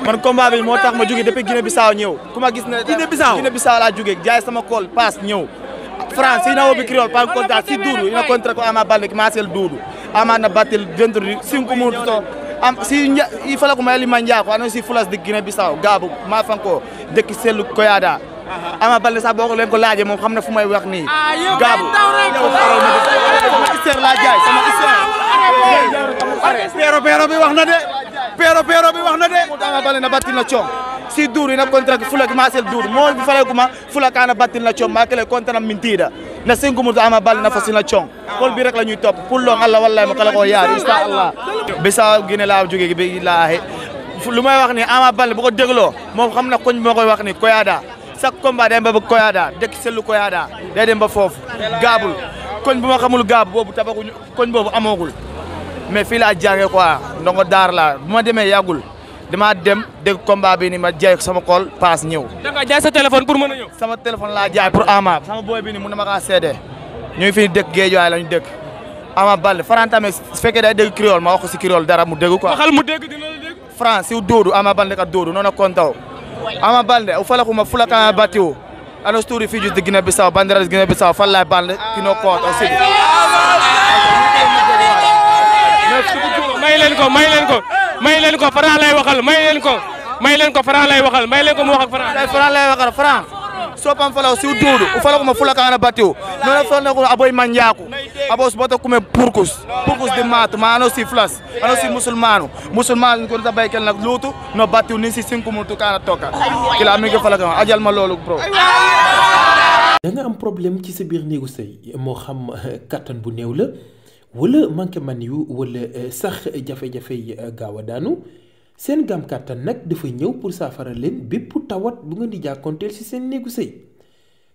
man combat bi moo tax ma jóge depuis Guinée Bissau ñëw ku ma gis ne Guinée Bissau laa jóge jaay sama kool paas ñëw France ina wobi criol par contrat si Doudou ina contrat ko Ama Baldé masel Doudou Ama na battel vendredi 5 minutes to am si il fallait ko mayli manja ko ano si fulas de Guinée Bissau gabu ma fanko dëkk selu Koyada Ama Baldé sax boo ko leen ko laajee moom xam na fu may wax nii gaabu sama histoire laa jaay sama histoire pero bi wax na de pero bi wax na de Ama Baldé na battil na coom si Doudou ina contrat fula masel Doudou mo bi fale kuma fula kana battil na coom ma kele contrat mintida na 5 minutes Ama Baldé na fasil na coom kol bi rek la ñuy topp pour long Allah wallahi ma kala ko yaar insha Allah Bissau Guinée laa jóge bi laaxe lu may wax ni Ama Baldé bu ko dégloo moom xam na koñ moo koy wax ni Koyada chaque combat day dem ba Koyada dëkk selu Koyada day dem ba foofu gaabul koñ bu ma xamul gaab boobu tabaxuñu koñ boobu amoogul mais fii laa jàngee quoi ndongo daar laa bu ma demee yàggul dama dem dégg combat bi ni ma jaay sama kool paas ñëw. da nga jaay sa téléphone pour mën a ñëw. sama téléphone laa jaay pour Ama sama boy bi ni mun na ma kaa seede ñu ngi fi dëkk Géejawaay lañu dëkk Ama Baldé Franc tamit su fekkee day dégg créole ma wax ko si créole dara mu dégg quoi. waxal mu dégg dina la dégg. Franc si Doudou Ama Baldé ka Doudou noonu kontaw Ama Baldé o fala kuma fula kana batiwo ano story fi juste Guinée Bissau bandera Guinée Bissau falla Baldé kino koot o sidi may leen ko Franc lay waxal may leen ko Franc lay waxal may leen ko mu wax ak Franc. Franc lay waxal Franc sopam fala si Doudou o fala kuma fula kana batiwo nono fonna ko aboy manjaku abo sboto kuma purkus de mat ma ano si flas ano si musulmanu ko ta baykel nak lutu no batiwo ni si 5 minutes kana toka kila mi ko fala kan ajal ma lolu bro da nga am problème ci sa biir néegu sëy moo xam kattan bu néew la wala manqué man yu wala sax jafe-jafe yi gaaw a daanu seen gam kattan nag dafa ñëw pour saafara leen bépp tawat bu nga di jàkkoonteel ci seen néegu sëy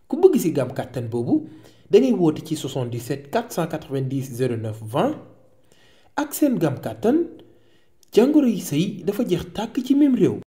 ku bëgg ci gam kattan boobu da ngay woote ci 77 490 09 20 ak seen gam kattan jàngoro yi sëy dafa jeex tàkk ci même réew.